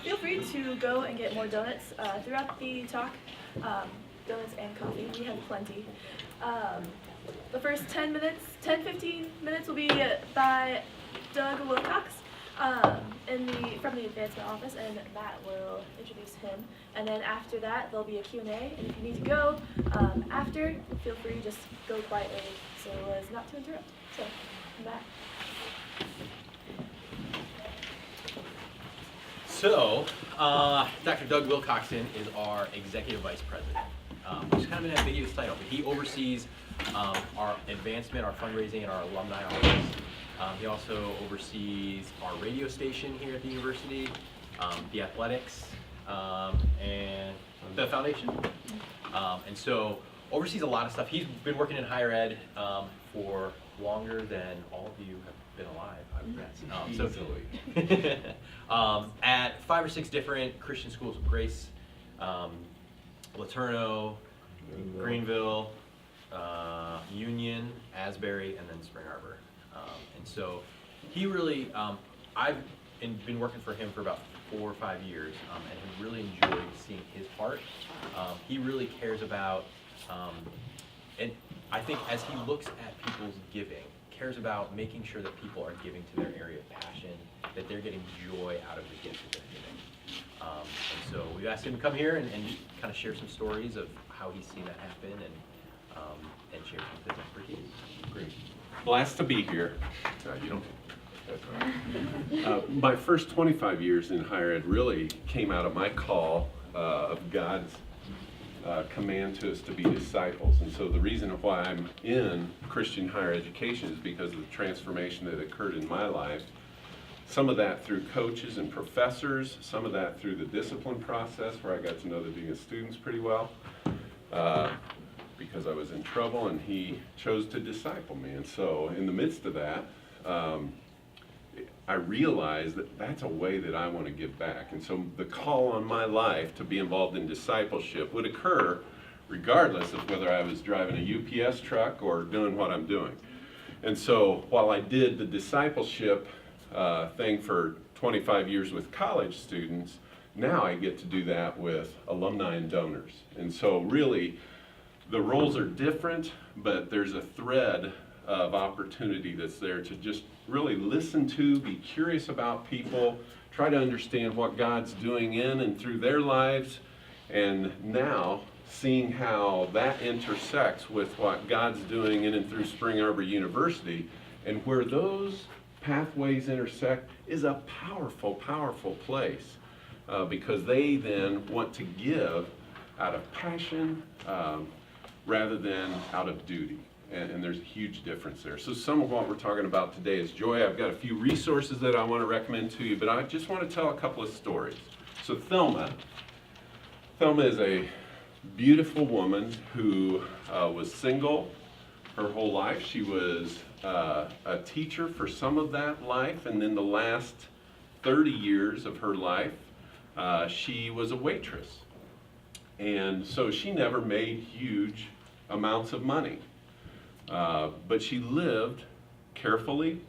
Feel free to go and get more donuts throughout the talk. Donuts and coffee, we have plenty. The first 15 minutes will be by Doug Wilcox from the advancement office, and Matt will introduce him. And then after that, there'll be a Q&A, and if you need to go after, feel free, just go quietly so as not to interrupt. So, Matt. So, Dr. Doug Wilcoxson is our Executive Vice President, which is kind of an ambiguous title, but he oversees our advancement, our fundraising, and our alumni office. He also oversees our radio station here at the university, the athletics, and the foundation. And so, oversees a lot of stuff. He's been working in higher ed for longer than all of you have been alive, I would guess. At 5 or 6 different Christian schools of grace, Laterno, Greenville, Union, Asbury, and then Spring Arbor. And so he really, I've been working for him for about 4 or 5 years, and have really enjoyed seeing his heart. He really cares about, and I think as he looks at people's giving, cares about making sure that people are giving to their area of passion, that they're getting joy out of the gift that they're giving. And so we've asked him to come here and kind of share some stories of how he's seen that happen and share some of his expertise. Great. Blessed to be here. My first 25 years in higher ed really came out of my call of God's command to us to be disciples. And so the reason why I'm in Christian higher education is because of the transformation that occurred in my life. Some of that through coaches and professors, some of that through the discipline process where I got to know the dean of students pretty well because I was in trouble and he chose to disciple me. And so in the midst of that, I realized that that's a way that I want to give back. And so the call on my life to be involved in discipleship would occur regardless of whether I was driving a UPS truck or doing what I'm doing. And so while I did the discipleship thing for 25 years with college students, now I get to do that with alumni and donors. And so really, the roles are different, but there's a thread of opportunity that's there to just really listen to, be curious about people, try to understand what God's doing in and through their lives, and now seeing how that intersects with what God's doing in and through Spring Arbor University, and where those pathways intersect is a powerful, powerful place because they then want to give out of passion rather than out of duty. And there's a huge difference there. So some of what we're talking about today is joy. I've got a few resources that I want to recommend to you, but I just want to tell a couple of stories. So Thelma is a beautiful woman who was single her whole life. She was a teacher for some of that life, and then the last 30 years of her life, she was a waitress. And so she never made huge amounts of money. But she lived carefully,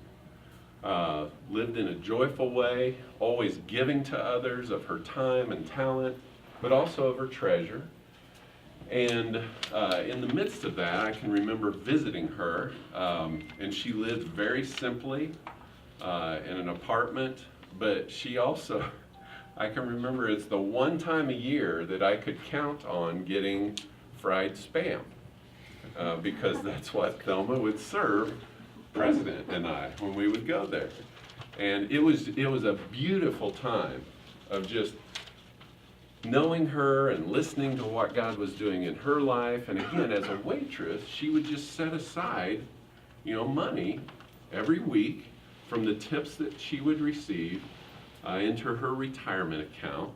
lived in a joyful way, always giving to others of her time and talent, but also of her treasure. And in the midst of that, I can remember visiting her, and she lived very simply in an apartment, but she also, I can remember it's the one time a year that I could count on getting fried Spam. Because that's what Thelma would serve President and I when we would go there. And it was a beautiful time of just knowing her and listening to what God was doing in her life. And again, as a waitress, she would just set aside, money every week from the tips that she would receive into her retirement account.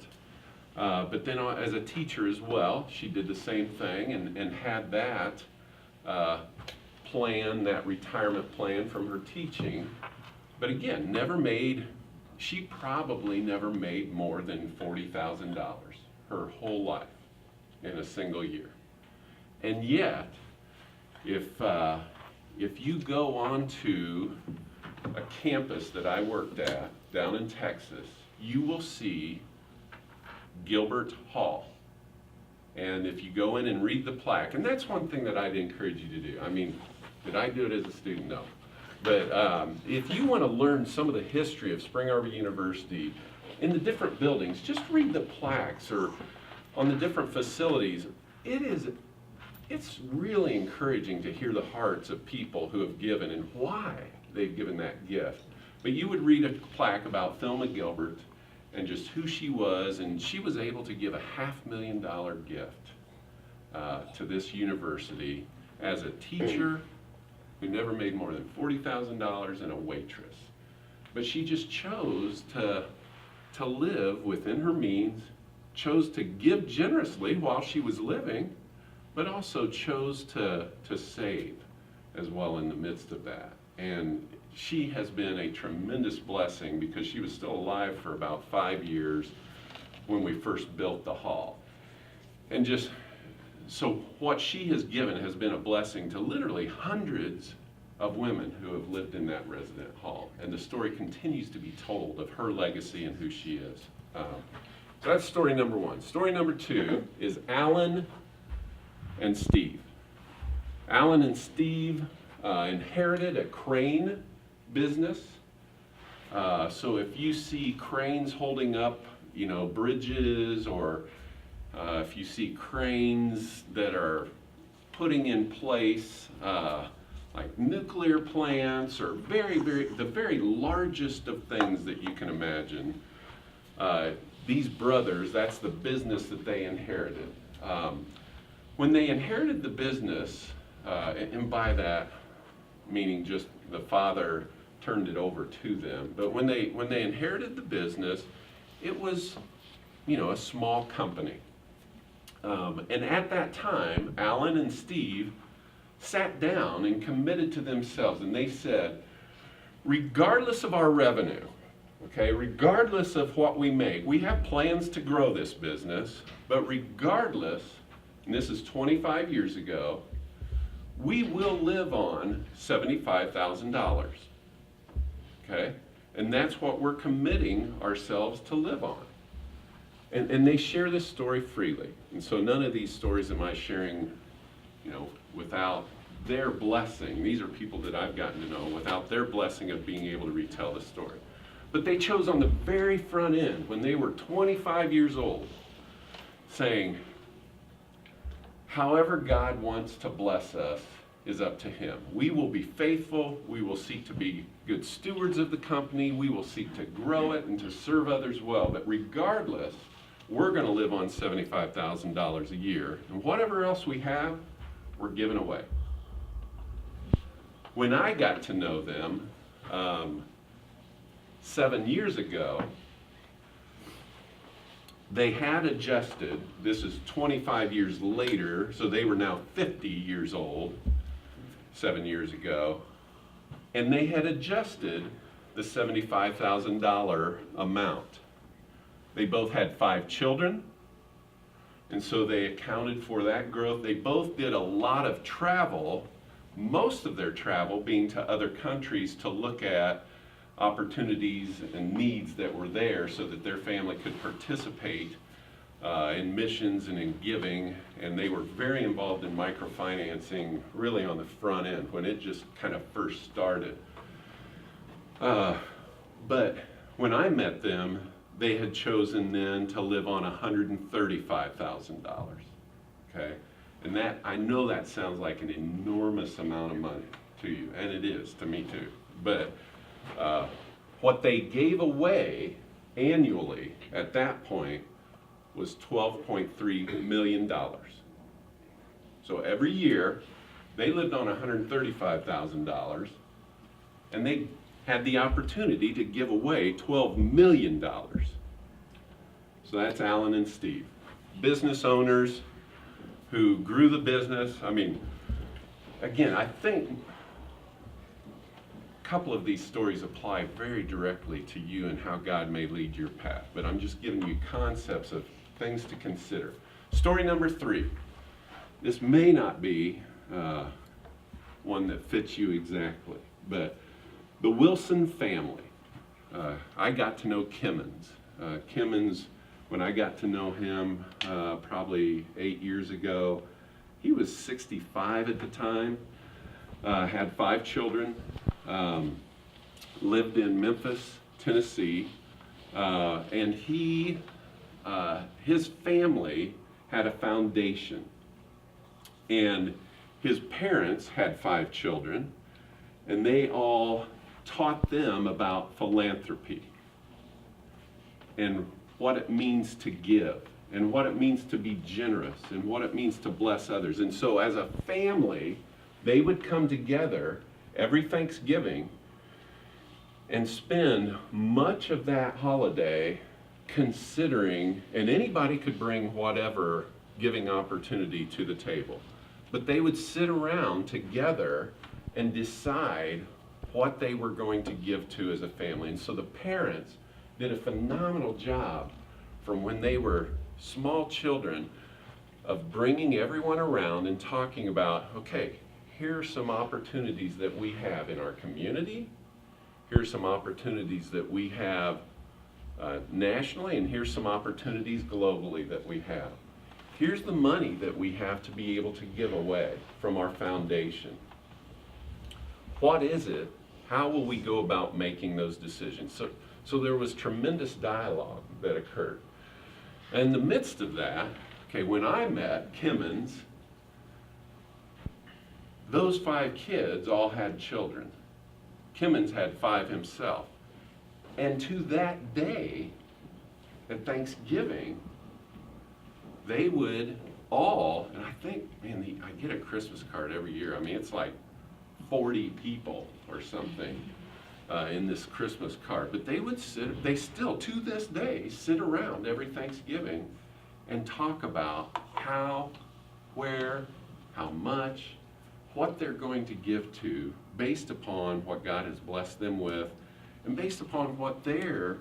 But then as a teacher as well, she did the same thing and had that that retirement plan from her teaching. But again, she probably never made more than $40,000 her whole life in a single year. And yet, if you go onto a campus that I worked at down in Texas, you will see Gilbert Hall. And if you go in and read the plaque, and that's one thing that I'd encourage you to do. I mean, did I do it as a student? No. But if you want to learn some of the history of Spring Arbor University in the different buildings, just read the plaques or on the different facilities. It's really encouraging to hear the hearts of people who have given and why they've given that gift. But you would read a plaque about Thelma Gilbert and just who she was, and she was able to give a $500,000 gift to this university as a teacher who never made more than $40,000 and a waitress. But she just chose to live within her means, chose to give generously while she was living, but also chose to save as well in the midst of that. And she has been a tremendous blessing because she was still alive for about 5 years when we first built the hall. And just, so what she has given has been a blessing to literally hundreds of women who have lived in that resident hall. And the story continues to be told of her legacy and who she is. So that's story number one. Story number two is Alan and Steve. Alan and Steve inherited a crane business. So if you see cranes holding up, bridges, or if you see cranes that are putting in place like nuclear plants or the very largest of things that you can imagine, these brothers, that's the business that they inherited. When they inherited the business, and by that meaning just the father turned it over to them, but when they inherited the business, it was, a small company. And at that time, Alan and Steve sat down and committed to themselves, and they said, regardless of our revenue, okay, regardless of what we make, we have plans to grow this business, but regardless, and this is 25 years ago, we will live on $75,000, okay? And that's what we're committing ourselves to live on. And they share this story freely. And so none of these stories am I sharing, without their blessing. These are people that I've gotten to know without their blessing of being able to retell the story. But they chose on the very front end, when they were 25 years old, saying, however God wants to bless us is up to Him. We will be faithful. We will seek to be good stewards of the company. We will seek to grow it and to serve others well. But regardless, we're going to live on $75,000 a year. And whatever else we have, we're giving away. When I got to know them 7 years ago, they had adjusted, this is 25 years later, so they were now 50 years old 7 years ago, and they had adjusted the $75,000 amount. They both had 5 children, and so they accounted for that growth. They both did a lot of travel, most of their travel being to other countries to look at opportunities and needs that were there so that their family could participate in missions and in giving. And they were very involved in microfinancing really on the front end when it just kind of first started. But when I met them, they had chosen then to live on $135,000, okay? And that, I know that sounds like an enormous amount of money to you, and it is to me too. But what they gave away annually at that point was $12.3 million. So every year, they lived on $135,000, and they had the opportunity to give away $12 million. So that's Alan and Steve, business owners who grew the business. I mean, again, I think a couple of these stories apply very directly to you and how God may lead your path, but I'm just giving you concepts of things to consider. Story number 3. This may not be one that fits you exactly, but the Wilson family. I got to know Kimmons Kimmons, when I got to know him probably 8 years ago, he was 65 at the time, had 5 children, lived in Memphis, Tennessee, and his family had a foundation. And his parents had 5 children, and they all taught them about philanthropy and what it means to give and what it means to be generous and what it means to bless others. And so as a family, they would come together every Thanksgiving and spend much of that holiday considering, and anybody could bring whatever giving opportunity to the table, but they would sit around together and decide what they were going to give to as a family. And so the parents did a phenomenal job from when they were small children of bringing everyone around and talking about, okay, here are some opportunities that we have in our community, here's some opportunities that we have nationally, and here's some opportunities globally that we have. Here's the money that we have to be able to give away from our foundation. What is it? How will we go about making those decisions? So there was tremendous dialogue that occurred. In the midst of that, okay, when I met Kimmons, those 5 kids all had children. Kimmons had 5 himself. And to that day, at Thanksgiving, they would all, and I think, man, I get a Christmas card every year. I mean, it's like 40 people or something in this Christmas card. But they would sit, they still, to this day, sit around every Thanksgiving and talk about how, where, how much, what they're going to give to based upon what God has blessed them with and based upon what their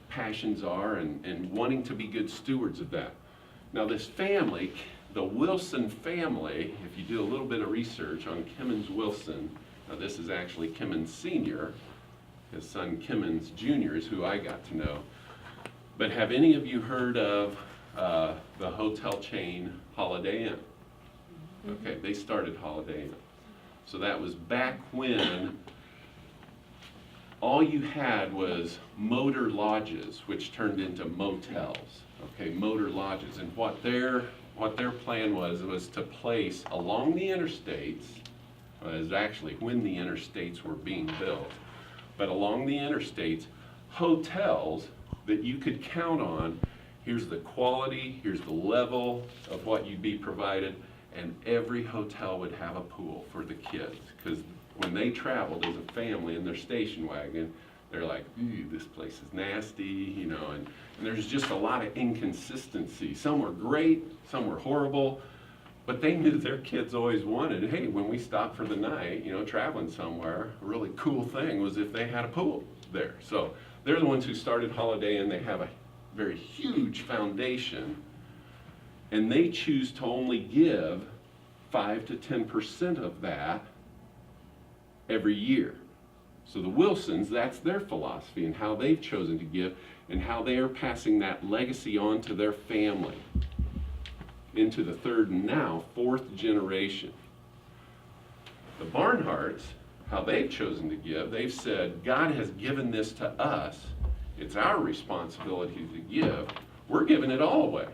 passions are and wanting to be good stewards of that. Now this family, the Wilson family, if you do a little bit of research on Kimmons Wilson, now this is actually Kimmons Sr., his son Kimmons Jr. is who I got to know. But have any of you heard of the hotel chain Holiday Inn? Okay, they started Holiday Inn. So that was back when all you had was motor lodges, which turned into motels. Okay, motor lodges. And what their plan was to place along the interstates, is actually when the interstates were being built, but along the interstates, hotels that you could count on. Here's the quality, here's the level of what you'd be provided, and every hotel would have a pool for the kids. Because when they traveled as a family in their station wagon, they're like, ooh, this place is nasty, you know, and there's just a lot of inconsistency. Some were great, some were horrible, but they knew their kids always wanted, hey, when we stopped for the night, you know, traveling somewhere, a really cool thing was if they had a pool there. So they're the ones who started Holiday Inn. They have a very huge foundation, and they choose to only give 5 to 10% of that every year. So the Wilsons, that's their philosophy and how they've chosen to give and how they are passing that legacy on to their family into the 3rd and now 4th generation. The Barnharts, how they've chosen to give, they've said, God has given this to us. It's our responsibility to give. We're giving it all away.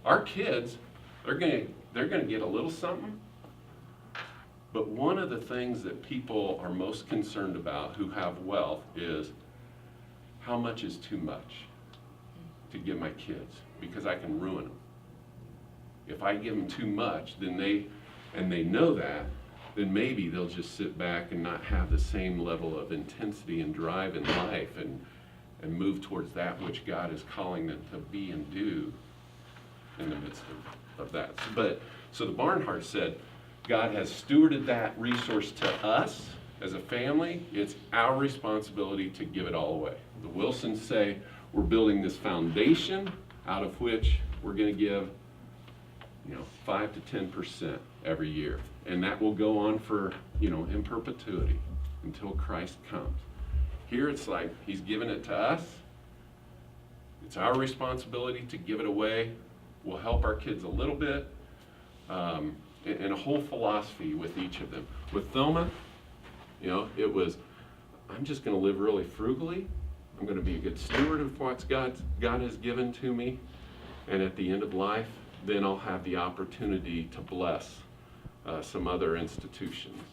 Our kids, they're gonna get a little something. But one of the things that people are most concerned about who have wealth is how much is too much to give my kids, because I can ruin them. If I give them too much, then they know that, then maybe they'll just sit back and not have the same level of intensity and drive in life and move towards that which God is calling them to be and do in the midst of that. So the Barnhart said, God has stewarded that resource to us as a family. It's our responsibility to give it all away. The Wilsons say, we're building this foundation out of which we're going to give 5 to 10% every year. And that will go on for, in perpetuity until Christ comes. Here it's like he's given it to us. It's our responsibility to give it away. We'll help our kids a little bit, and a whole philosophy with each of them. With Thelma, you know, it was, I'm just going to live really frugally. I'm going to be a good steward of what God has given to me. And at the end of life, then I'll have the opportunity to bless some other institutions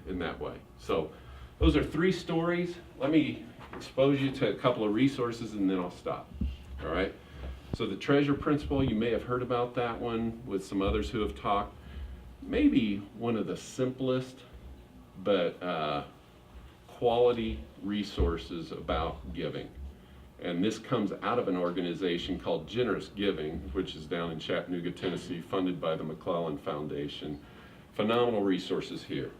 in that way. So those are 3 stories. Let me expose you to a couple of resources and then I'll stop. All right? So the treasure principle, you may have heard about that one with some others who have talked. Maybe one of the simplest but quality resources about giving. And this comes out of an organization called Generous Giving, which is down in Chattanooga, Tennessee, funded by the McClellan Foundation. Phenomenal resources here.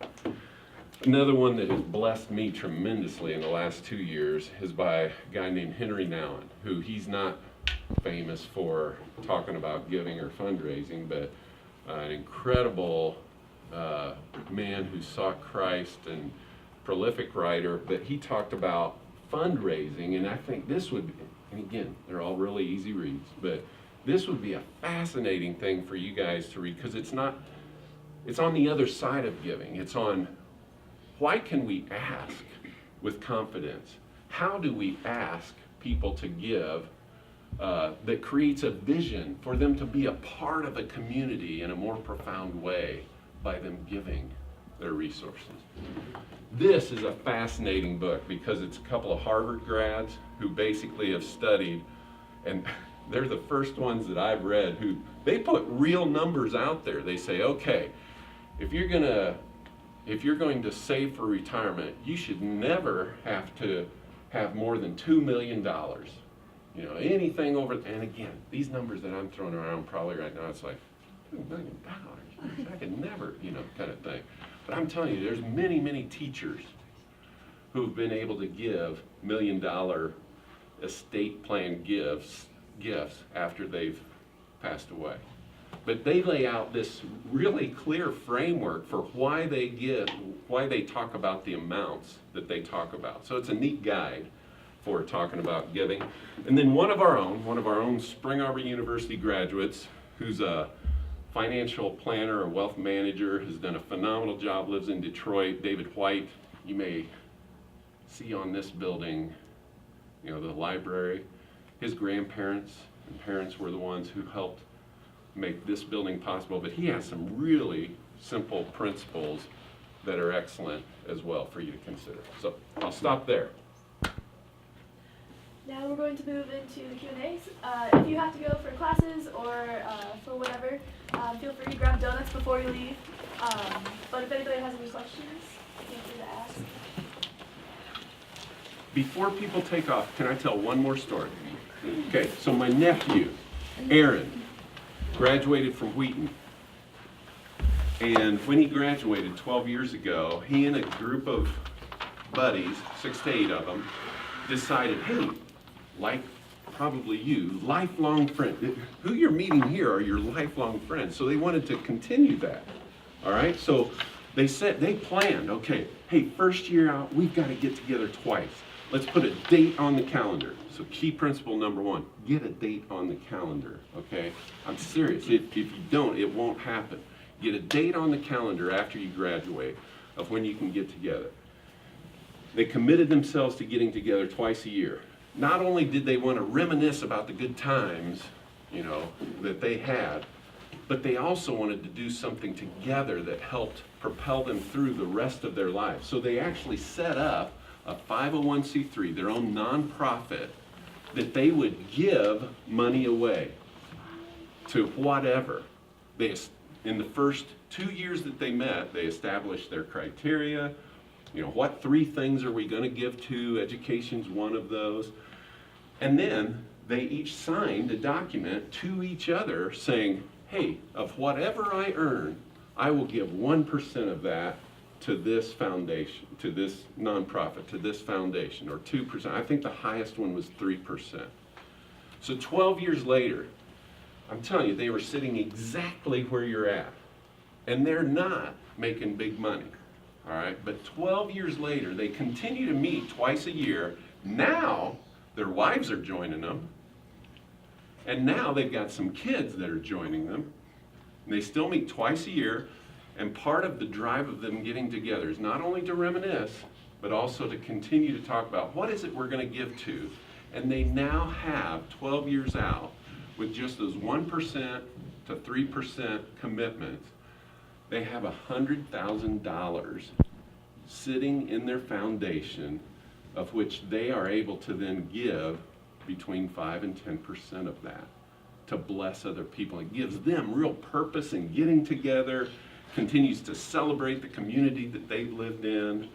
Another one that has blessed me tremendously in the last 2 years is by a guy named Henry Nouwen, who he's not famous for talking about giving or fundraising, but an incredible man who sought Christ and prolific writer, but he talked about fundraising, and I think this would be, and again, they're all really easy reads, but this would be a fascinating thing for you guys to read, because it's on the other side of giving. It's on why can we ask with confidence? How do we ask people to give that creates a vision for them to be a part of a community in a more profound way by them giving their resources? This is a fascinating book because it's a couple of Harvard grads who basically have studied, and they're the first ones that I've read who, they put real numbers out there. They say, okay, if you're going to save for retirement, you should never have to have more than $2 million. You know, anything over, and again, these numbers that I'm throwing around probably right now, it's like, $2 million, I could never, you know, kind of thing. But I'm telling you, there's many, many teachers who've been able to give $1 million estate plan gifts after they've passed away. But they lay out this really clear framework for why they give, why they talk about the amounts that they talk about. So it's a neat guide for talking about giving. And then one of our own Spring Arbor University graduates, who's a financial planner or wealth manager, has done a phenomenal job, lives in Detroit, David White. You may see on this building, you know, the library. His grandparents and parents were the ones who helped make this building possible, but he has some really simple principles that are excellent as well for you to consider. So I'll stop there. Now we're going to move into the Q&As. If you have to go for classes or for whatever, feel free to grab donuts before you leave. But if anybody has any questions, feel free to ask. Before people take off, can I tell one more story? Okay, so my nephew, Aaron, graduated from Wheaton. And when he graduated 12 years ago, he and a group of buddies, 6 to 8 of them, decided, hey, like probably you, lifelong friend. Who you're meeting here are your lifelong friends. So they wanted to continue that. All right, so they planned, okay, hey, first year out, we've got to get together twice. Let's put a date on the calendar. So key principle number 1, get a date on the calendar, okay? I'm serious, if you don't, it won't happen. Get a date on the calendar after you graduate of when you can get together. They committed themselves to getting together twice a year. Not only did they want to reminisce about the good times, you know, that they had, but they also wanted to do something together that helped propel them through the rest of their lives. So they actually set up a 501c3, their own nonprofit, that they would give money away to whatever. In the first 2 years that they met, they established their criteria. You know, what 3 things are we going to give to? Education's one of those. And then they each signed a document to each other saying, hey, of whatever I earn, I will give 1% of that to this foundation, to this nonprofit, to this foundation, or 2%. I think the highest one was 3%. So 12 years later, I'm telling you, they were sitting exactly where you're at. And they're not making big money. All right, but 12 years later, they continue to meet twice a year. Now, their wives are joining them, And now they've got some kids that are joining them. And they still meet twice a year. And part of the drive of them getting together is not only to reminisce, but also to continue to talk about what is it we're going to give to. And they now have, 12 years out, with just those 1% to 3% commitments, they have $100,000 sitting in their foundation, of which they are able to then give between 5 and 10% of that to bless other people. It gives them real purpose in getting together, continues to celebrate the community that they've lived in.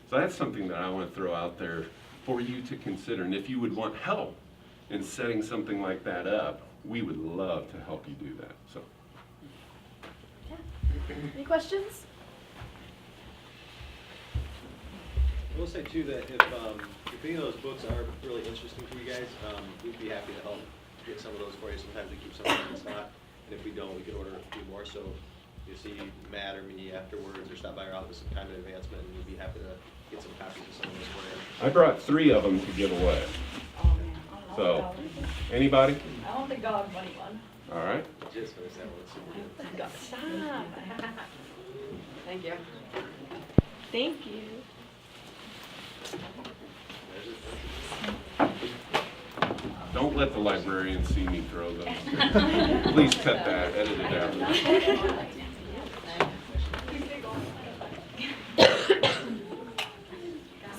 So that's something that I want to throw out there for you to consider. And if you would want help in setting something like that up, we would love to help you do that. So, Yeah. Any questions? I will say too that if any of those books are really interesting to you guys, we'd be happy to help get some of those for you. Sometimes we keep some of them in stock, and if we don't, we could order a few more. So you see Matt or me afterwards, or stop by our office sometime in advancement, and we'd be happy to get some copies of some of those for you. I brought 3 of them to give away. Oh, man. I don't know. So, anybody? I don't think God money one. All right. Just finished that one. Super good. Stop. Thank you. Thank you. There's it. Don't let the librarian see me throw those. Please cut that, edit it out.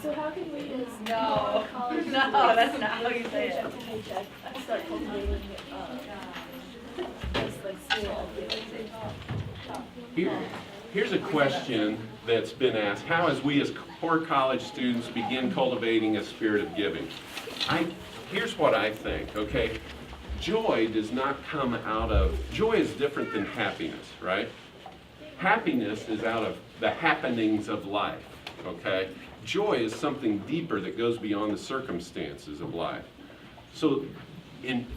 So how can we as No. college No, that's not how you say it. paycheck to paycheck start cultivating this like spirit of giving? Here's a question that's been asked. How, as we as core college students begin cultivating a spirit of giving? Here's what I think, okay? Joy does not come out of, joy is different than happiness, right? Happiness is out of the happenings of life, okay? Joy is something deeper that goes beyond the circumstances of life. So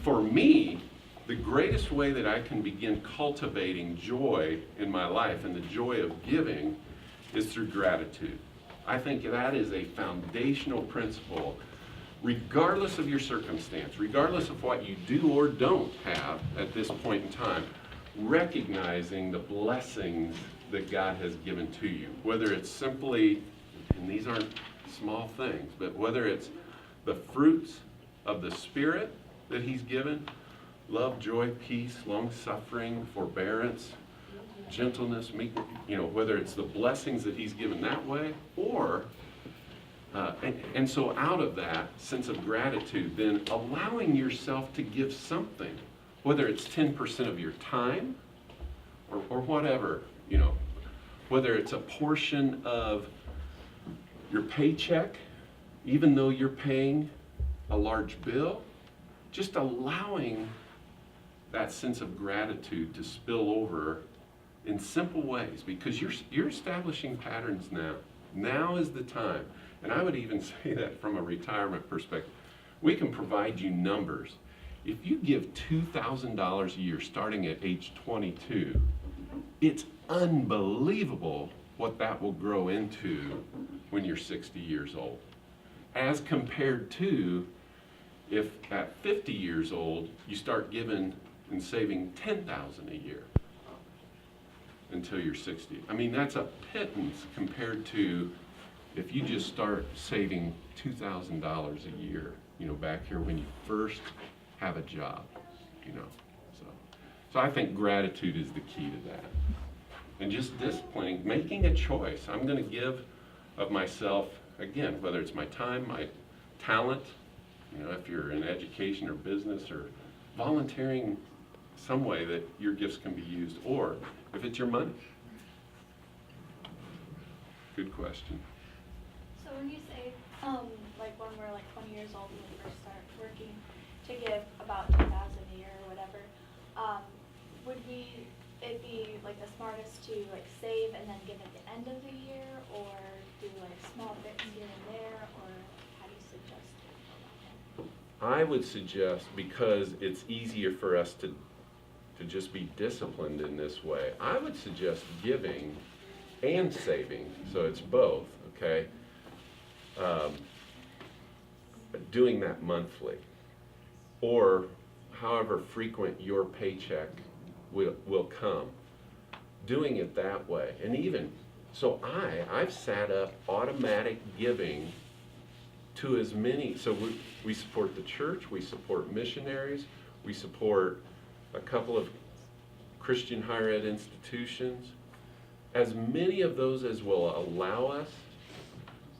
for me, the greatest way that I can begin cultivating joy in my life and the joy of giving is through gratitude. I think that is a foundational principle, regardless of your circumstance, regardless of what you do or don't have at this point in time, recognizing the blessings that God has given to you, whether it's simply, and these aren't small things, but whether it's the fruits of the Spirit that He's given, love, joy, peace, long-suffering, forbearance, gentleness, meekness, whether it's the blessings that He's given that way, or, and so out of that sense of gratitude, then allowing yourself to give something, whether it's 10% of your time, or whatever, whether it's a portion of your paycheck, even though you're paying a large bill, just allowing that sense of gratitude to spill over in simple ways, because you're establishing patterns now. Now is the time. And I would even say that from a retirement perspective. We can provide you numbers. If you give $2,000 a year starting at age 22, it's unbelievable what that will grow into when you're 60 years old. As compared to if at 50 years old, you start giving and saving $10,000 a year until you're 60. I mean, that's a pittance compared to if you just start saving $2,000 a year, back here when you first have a job, So I think gratitude is the key to that. And just disciplining, making a choice. I'm going to give of myself, again, whether it's my time, my talent, if you're in education or business, or volunteering some way that your gifts can be used, or if it's your money. Good question. So when you say, like when we're like 20 years old when we first start working, to give about 2,000 a year or whatever, would it be like the smartest to like save and then give at the end of the year, or do like small bits here and there, or how do you suggest it? I would suggest, because it's easier for us to just be disciplined in this way, I would suggest giving and saving, so it's both, okay? Doing that monthly. Or however frequent your paycheck will come, doing it that way. And even, so I've set up automatic giving to as many, so we support the church, we support missionaries, we support a couple of Christian higher ed institutions. As many of those as will allow us,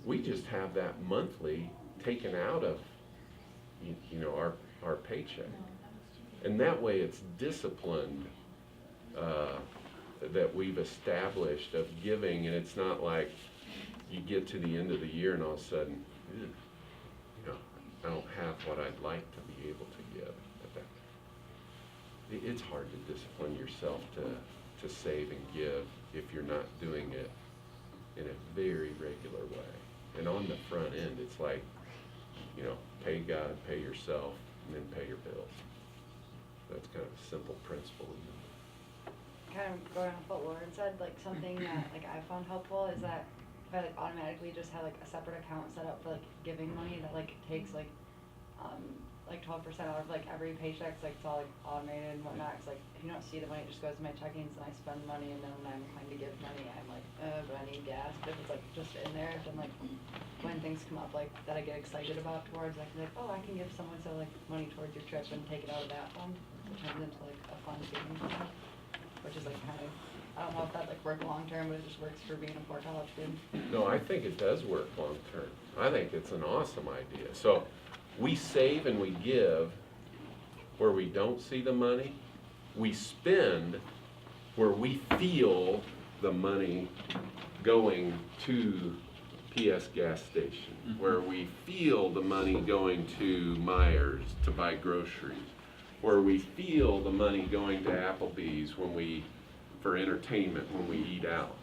we just have that monthly taken out of, you know, our paycheck. And that way it's disciplined, that we've established of giving, and it's not like you get to the end of the year and all of a sudden, you know, I don't have what I'd like to be able to give. But it's hard to discipline yourself to save and give if you're not doing it in a very regular way. And on the front end, it's like, you know, pay God, pay yourself, and then pay your bills. That's kind of a simple principle. Kind of going off what Lauren said, like something that like I found helpful is that if I like automatically just have like a separate account set up for like giving money that like takes like 12% out of like every paycheck, so like it's all like automated and whatnot. Cause like if you don't see the money, it just goes to my checkings and I spend money, and then when I'm inclined to give money, I'm like, but I need gas. But if it's like just in there, then like when things come up like that I get excited about towards, I can be like, oh, I can give someone so like money towards your trip and take it out of that fund. So it turns into like a fun savings fund, which is like kind of, I don't know if that like worked long term, but it just works for being a poor college student. No, I think it does work long term. I think it's an awesome idea. So we save and we give where we don't see the money. We spend where we feel the money going to PS gas station, where we feel the money going to Myers to buy groceries, where we feel the money going to Applebee's for entertainment when we eat out.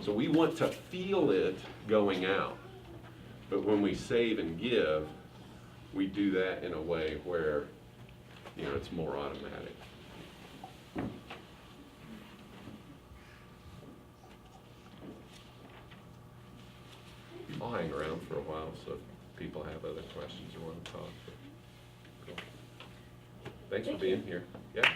So we want to feel it going out. But when we save and give, we do that in a way where, you know, it's more automatic. I'll hang around for a while, so if people have other questions or want to talk. Thanks for being here. Yeah.